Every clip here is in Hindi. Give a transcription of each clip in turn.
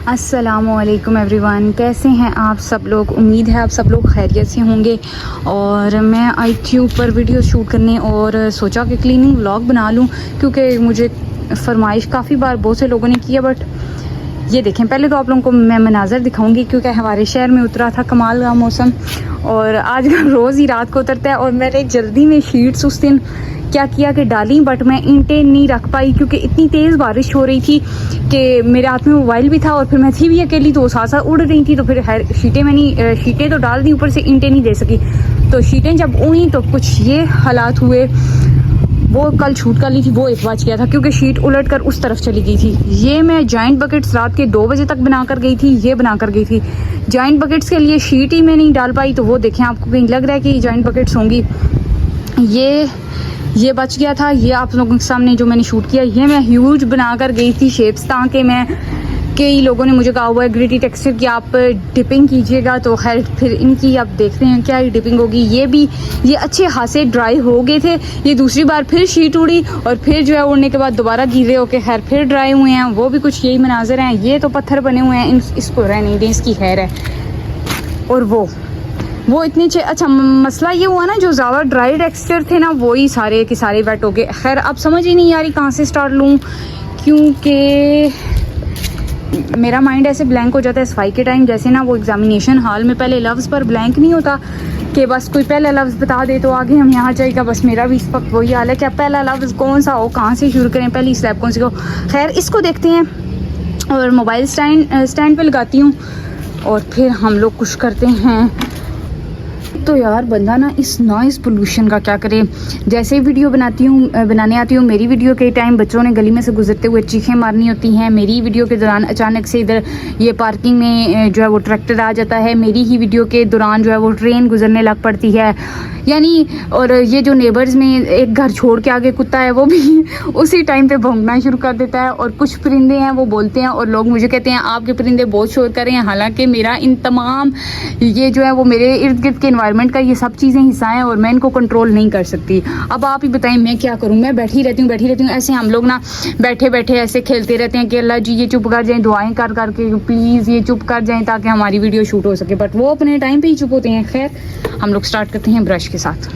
अस्सलामुअलैकुम एवरीवन, कैसे हैं आप सब लोग। उम्मीद है आप सब लोग खैरियत से होंगे। और मैं आई थी ऊपर वीडियो शूट करने और सोचा कि क्लीनिंग व्लॉग बना लूं, क्योंकि मुझे फरमाइश काफ़ी बार बहुत से लोगों ने किया। बट ये देखें, पहले तो आप लोगों को मैं मनाज़र दिखाऊंगी, क्योंकि हमारे शहर में उतरा था कमाल का मौसम और आज रोज़ ही रात को उतरता है। और मैंने जल्दी में शीट्स उस दिन क्या किया कि डाली, बट मैं ईंटें नहीं रख पाई क्योंकि इतनी तेज़ बारिश हो रही थी कि मेरे हाथ में मोबाइल भी था और फिर मैं थी भी अकेली, तो साथ साथ उड़ रही थी। तो फिर शीटें तो डाल दी, ऊपर से ईंटें नहीं दे सकी। तो शीटें जब उड़ी तो कुछ ये हालात हुए। वो कल शूट कर ली थी, वो एक बच गया था क्योंकि शीट उलट कर उस तरफ चली गई थी। ये मैं जॉइंट बकेट्स रात के 2 बजे तक बना कर गई थी, ये बना कर गई थी। जॉइंट बकेट्स के लिए शीट ही मैं नहीं डाल पाई, तो वो देखें, आपको कहीं लग रहा है कि जॉइंट बकेट्स होंगी। ये बच गया था। ये आप लोगों के सामने जो मैंने शूट किया, ये मैं ह्यूज बना कर गई थी शेप्स, ताकि मैं कई लोगों ने मुझे कहा हुआ है ग्रिटी टेक्सचर की आप डिपिंग कीजिएगा। तो खैर फिर इनकी आप देखते हैं क्या डिपिंग होगी। ये अच्छे खासे ड्राई हो गए थे। ये दूसरी बार फिर शीट उड़ी और फिर जो है उड़ने के बाद दोबारा गीले होके खैर फिर ड्राई हुए हैं। वो भी कुछ यही मनाजर हैं। ये तो पत्थर बने हुए हैं, इसको रहने दें, इसकी खैर है। और वो इतनी अच्छा मसला ये हुआ ना, जो ज़्यादा ड्राई टेक्सचर थे ना, वही सारे के सारे वेट हो गए। खैर अब समझ ही नहीं आ रही कहाँ से स्टार्ट लूँ, क्योंकि मेरा माइंड ऐसे ब्लैंक हो जाता है सफाई के टाइम। जैसे ना वो एग्जामिनेशन हॉल में पहले लफ्ज़ पर ब्लैंक नहीं होता कि बस कोई पहला लफ्ज़ बता दे तो आगे हम यहाँ जाएगा। बस मेरा भी इस वक्त वही हाल है कि पहला लफ्ज़ कौन सा हो, कहाँ से शुरू करें, पहली स्टेप कौन सी हो। खैर इसको देखते हैं और मोबाइल स्टैंड पे लगाती हूँ और फिर हम लोग कुछ करते हैं। तो यार बंदा ना इस नॉइज़ पोल्यूशन का क्या करे। जैसे ही वीडियो बनाने आती हूँ, मेरी वीडियो के टाइम बच्चों ने गली में से गुजरते हुए चीखें मारनी होती हैं। मेरी वीडियो के दौरान अचानक से इधर ये पार्किंग में जो है वो ट्रैक्टर आ जाता है। मेरी ही वीडियो के दौरान जो है वो ट्रेन गुजरने लग पड़ती है यानी। और ये जो नेबर्स में एक घर छोड़ के आगे कुत्ता है, वो भी उसी टाइम पे भौंकना शुरू कर देता है। और कुछ परिंदे हैं वो बोलते हैं और लोग मुझे कहते हैं आपके परिंदे बहुत शोर कर रहे हैं। हालांकि मेरा इन तमाम ये जो है वो मेरे इर्द गिर्द के एनवायरनमेंट का ये सब चीज़ें हिस्सा हैं और मैं इनको कंट्रोल नहीं कर सकती। अब आप ही बताएं मैं क्या करूं। मैं बैठी रहती हूँ। ऐसे हम लोग ना बैठे बैठे ऐसे खेलते रहते हैं कि अल्लाह जी ये चुप कर जाएं, दुआएं कर करके प्लीज़ ये चुप कर जाएं ताकि हमारी वीडियो शूट हो सके। बट वो अपने टाइम पे ही चुप होते हैं। खैर हम लोग स्टार्ट करते हैं ब्रश के साथ।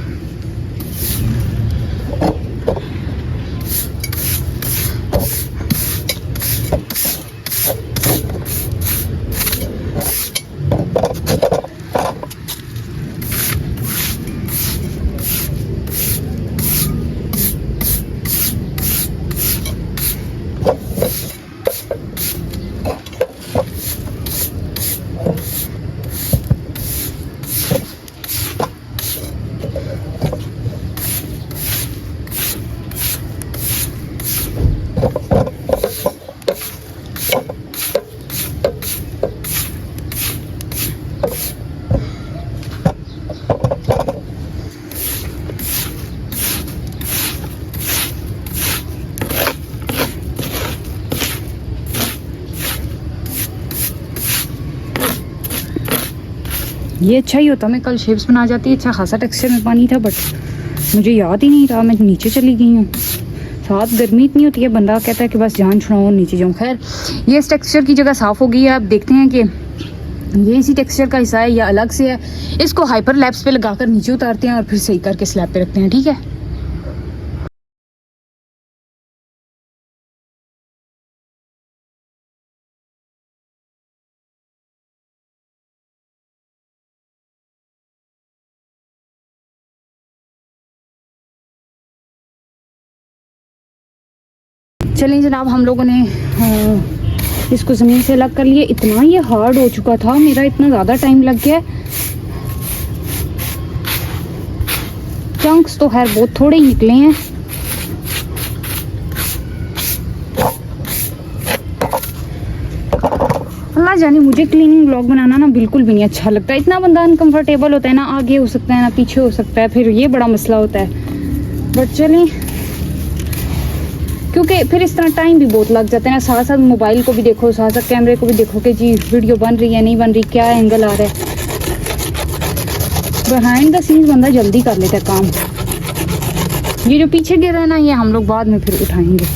ये अच्छा ही होता, मैं कल शेप्स बना जाती। अच्छा खासा टेक्सचर में पानी था, बट मुझे याद ही नहीं रहा, मैं नीचे चली गई हूँ। साथ गर्मी इतनी होती है, बंदा कहता है कि बस जान छुड़ाओ नीचे जाऊँ। खैर ये इस टेक्सचर की जगह साफ़ हो गई है। अब देखते हैं कि ये इसी टेक्सचर का हिस्सा है या अलग से है। इसको हाइपर लैप्स पे लगाकर नीचे उतारते हैं और फिर सही करके स्लैब पे रखते हैं, ठीक है। चलें जनाब, हम लोगों ने इसको ज़मीन से अलग कर लिए। इतना ये हार्ड हो चुका था मेरा, इतना ज़्यादा टाइम लग गया। चंक्स तो खैर बहुत थोड़े ही निकले हैं। अल्लाह जाने मुझे क्लीनिंग व्लॉग बनाना ना बिल्कुल भी नहीं अच्छा लगता। इतना बंदा अनकंफर्टेबल होता है ना, आगे हो सकता है ना पीछे हो सकता है, फिर ये बड़ा मसला होता है। बट चलें, क्योंकि फिर इस तरह टाइम भी बहुत लग जाता है ना। साथ साथ मोबाइल को भी देखो, साथ साथ कैमरे को भी देखो कि जी वीडियो बन रही है नहीं बन रही, क्या एंगल आ रहा है। बिहाइंड द सीन्स बंदा जल्दी कर लेता है काम। ये जो पीछे गिर रहा है ना, ये हम लोग बाद में फिर उठाएंगे।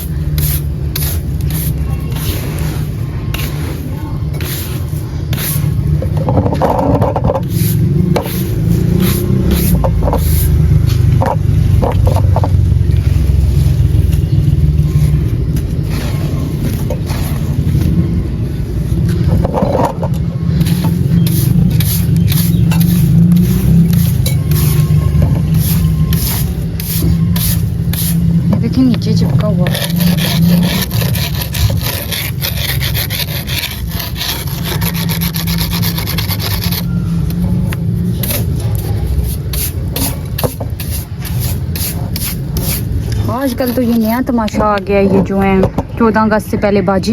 आजकल तो ये नया तमाशा आ गया है, ये जो है 14 अगस्त से पहले बाजी,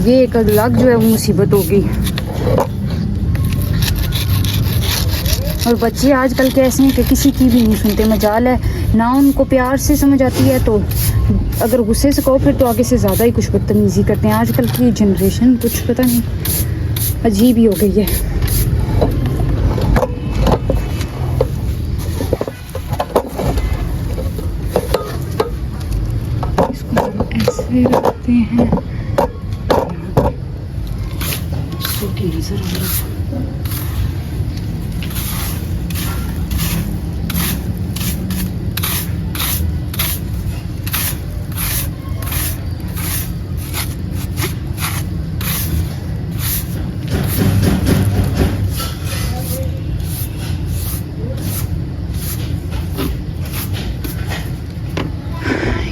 ये एक अलग जो है वो मुसीबत हो गई। और बच्चे आजकल के ऐसे हैं कि किसी की भी नहीं सुनते, मजाल है ना उनको प्यार से समझ आती है, तो अगर गुस्से से कहो फिर तो आगे से ज़्यादा ही कुछ बदतमीज़ी करते हैं। आजकल की जनरेशन कुछ पता नहीं अजीब ही हो गई है। इसको हम ऐसे रखते हैं, सूखी नजर आ रहा है।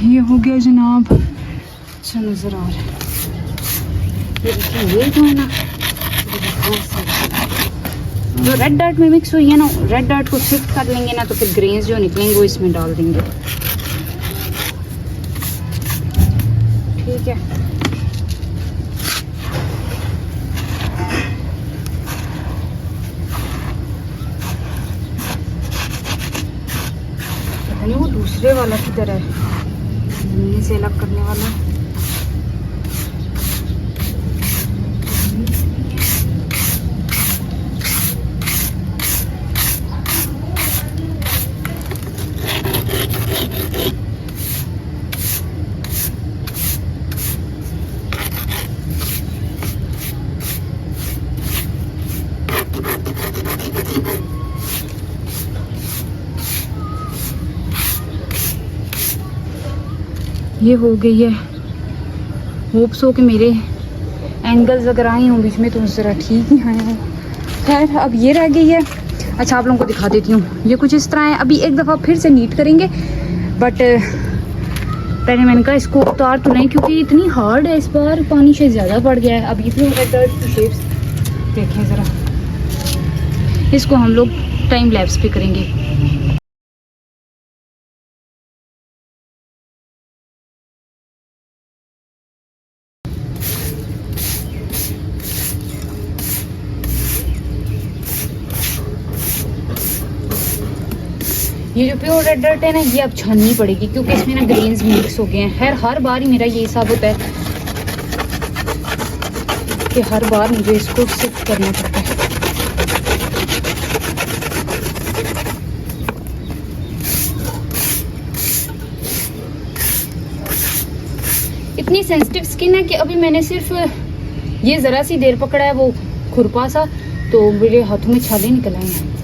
ये हो गया जनाब, अच्छा नज़र आ रहा है। ये देखिए, ये जो है ना जो रेड डार्ट में मिक्स हुई है ना, रेड डार्ट को शिफ्ट कर लेंगे ना तो फिर ग्रेन्स जो निकलेंगे वो इसमें डाल देंगे। ठीक है, पता नहीं वो दूसरे वाला किधर है, जमीन से अलग करने वाला। ये हो गई है। होप्स हो कि मेरे एंगल्स अगर आए हों बीच में तो ज़रा ठीक ही आए हैं। खैर अब ये रह गई है। अच्छा, आप लोगों को दिखा देती हूँ, ये कुछ इस तरह है। अभी एक दफ़ा फिर से नीट करेंगे, बट पहले मैंने कहा इसको उतार तो नहीं क्योंकि इतनी हार्ड है, इस बार पानी से ज़्यादा पड़ गया है। अब ये भी डर्ट की शेप्स देखें ज़रा, इसको हम लोग टाइम लैप्स पे करेंगे। ये जो प्योर रेड डर्ट है ना, ये अब छाननी पड़ेगी क्योंकि इसमें ना ग्रेन्स भी मिक्स हो गए हैं। खैर हर बार ही मेरा ये हिसाब होता है कि हर बार मुझे इसको शिफ्ट करना पड़ता है। इतनी सेंसिटिव स्किन है कि अभी मैंने सिर्फ ये ज़रा सी देर पकड़ा है वो खुरपा सा, तो मेरे हाथों में छाले निकल आए हैं।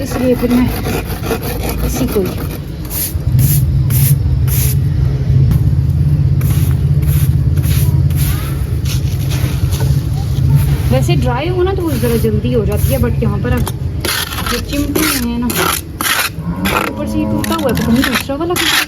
इसलिए फिर मैं इसी को वैसे ड्राई हो ना तो वो ज़रा जल्दी हो जाती है, बट यहाँ पर अब जो चिमटी है ना ऊपर से ये टूटा हुआ है, पता नहीं दूसरा वाला कुछ।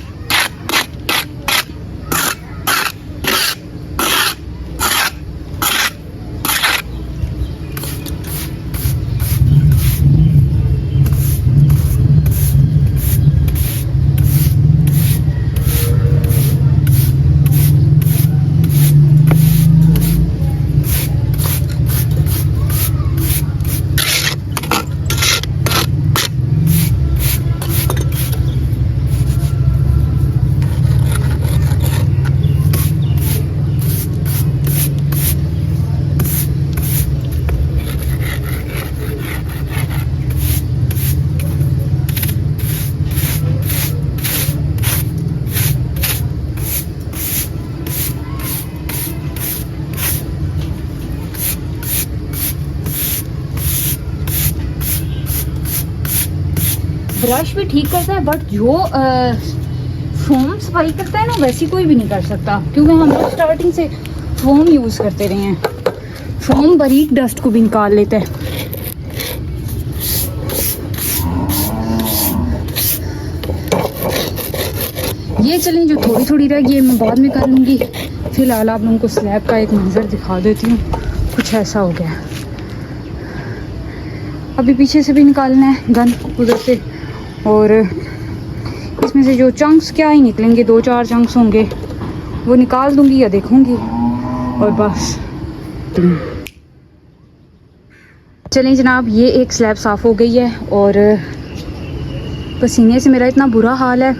ब्रश भी ठीक करता है, बट जो फोम सफाई करता है ना वैसी कोई भी नहीं कर सकता, क्योंकि हम लोग स्टार्टिंग से फोम यूज़ करते रहे हैं। फोम बारीक डस्ट को भी निकाल लेता है। ये चलें, जो थोड़ी थोड़ी रह गई है मैं बाद में कर लूँगी। फिलहाल आप लोगों को स्लैब का एक मंजर दिखा देती हूँ। कुछ ऐसा हो गया, अभी पीछे से भी निकालना है गन उधर से, और इसमें से जो चंक्स क्या ही निकलेंगे, 2-4 चंक्स होंगे, वो निकाल दूंगी या देखूंगी और बस। चलें जनाब, ये एक स्लैब साफ़ हो गई है और पसीने से मेरा इतना बुरा हाल है।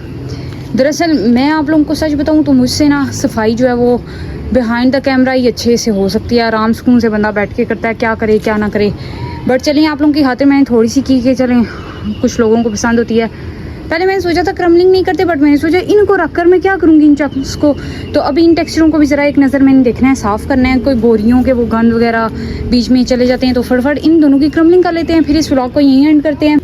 दरअसल मैं आप लोगों को सच बताऊं तो मुझसे ना सफाई जो है वो बिहाइंड द कैमरा ही अच्छे से हो सकती है, आराम सुकून से बंदा बैठ के करता है, क्या करे क्या ना करे। बट चलिए आप लोगों की खातिर मैंने थोड़ी सी की कि चलें, कुछ लोगों को पसंद होती है। पहले मैंने सोचा था क्रम्बलिंग नहीं करते, बट मैंने सोचा इनको रख कर मैं क्या करूँगी इन चंक्स को। तो अभी इन टेक्सचरों को भी ज़रा एक नज़र मैंने देखना है, साफ़ करना है। कोई बोरियों के वो गंद वगैरह बीच में चले जाते हैं, तो फटाफट इन दोनों की क्रम्बलिंग कर लेते हैं, फिर इस व्लॉग को यहीं एंड करते हैं।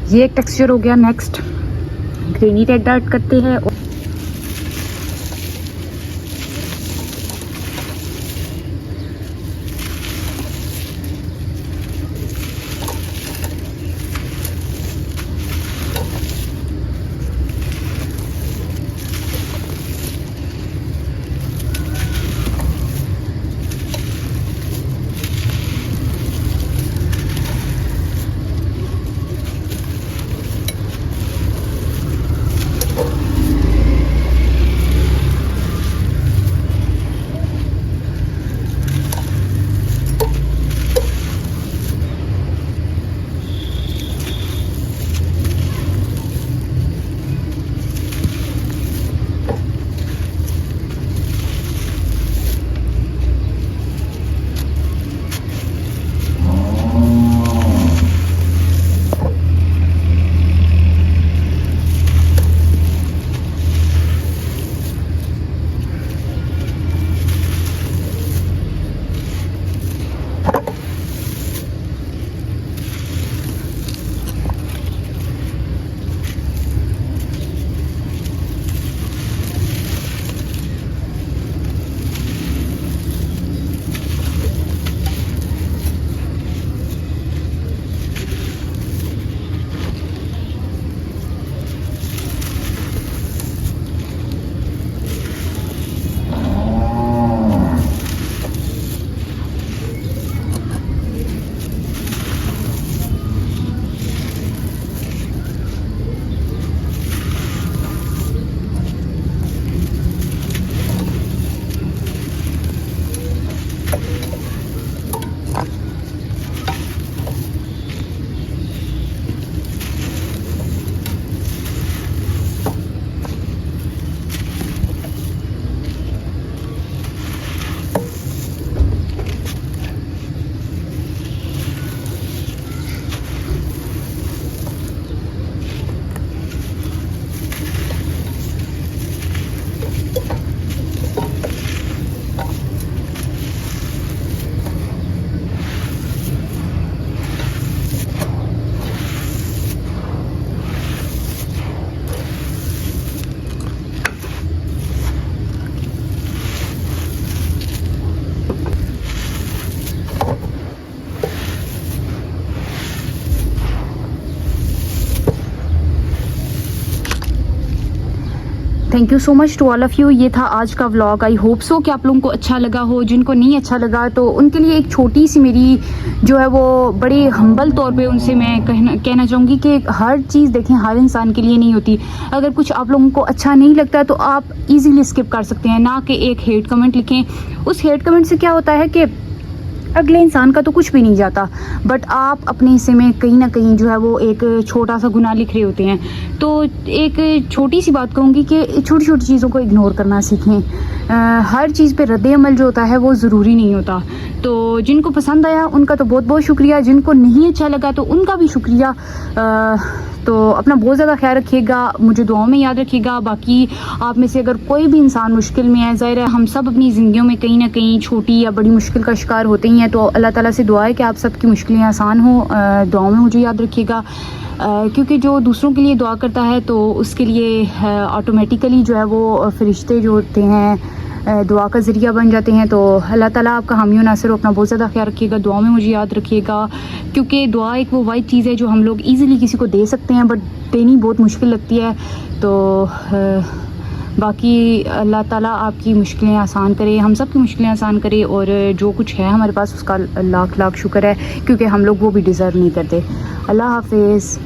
ये एक टेक्सचर हो गया। नेक्स्ट ग्रेनी रेड डार्ट करते हैं। Thank you so much to all of you. ये था आज का व्लॉग। आई होप सो कि आप लोगों को अच्छा लगा हो। जिनको नहीं अच्छा लगा तो उनके लिए एक छोटी सी मेरी जो है वो बड़ी हम्बल तौर पे उनसे मैं कहना चाहूँगी कि हर चीज़ देखें हर इंसान के लिए नहीं होती। अगर कुछ आप लोगों को अच्छा नहीं लगता तो आप इजीली स्किप कर सकते हैं, ना कि एक हेट कमेंट लिखें। उस हेट कमेंट से क्या होता है कि अगले इंसान का तो कुछ भी नहीं जाता, बट आप अपने हिस्से में कहीं ना कहीं जो है वो एक छोटा सा गुनाह लिख रहे होते हैं। तो एक छोटी सी बात कहूँगी कि छोटी छोटी चीज़ों को इग्नोर करना सीखें। हर चीज़ पे रद्द अमल जो होता है वो ज़रूरी नहीं होता। तो जिनको पसंद आया उनका तो बहुत बहुत शुक्रिया, जिनको नहीं अच्छा लगा तो उनका भी शुक्रिया। तो अपना बहुत ज़्यादा ख्याल रखिएगा, मुझे दुआओं में याद रखिएगा। बाकी आप में से अगर कोई भी इंसान मुश्किल में है, ज़ाहिर है हम सब अपनी ज़िंदगियों में कहीं ना कहीं छोटी या बड़ी मुश्किल का शिकार होते ही हैं। तो अल्लाह ताला से दुआ है कि आप सबकी मुश्किलें आसान हो। दुआओं में मुझे याद रखिएगा, क्योंकि जो दूसरों के लिए दुआ करता है तो उसके लिए ऑटोमेटिकली जो है वो फरिश्ते जो होते हैं दुआ का ज़रिया बन जाते हैं। तो अल्लाह ताला आपका हामी नासिर हो। अपना बहुत ज़्यादा ख्याल रखिएगा, दुआ में मुझे याद रखिएगा, क्योंकि दुआ एक वो वाइड चीज़ है जो हम लोग ईज़िली किसी को दे सकते हैं, बट देनी बहुत मुश्किल लगती है। तो बाकी अल्लाह ताला आपकी मुश्किलें आसान करे, हम सब की मुश्किलें आसान करे, और जो कुछ है हमारे पास उसका लाख लाख शुक्र है, क्योंकि हम लोग वो भी डिज़र्व नहीं करते। अल्लाह हाफिज़।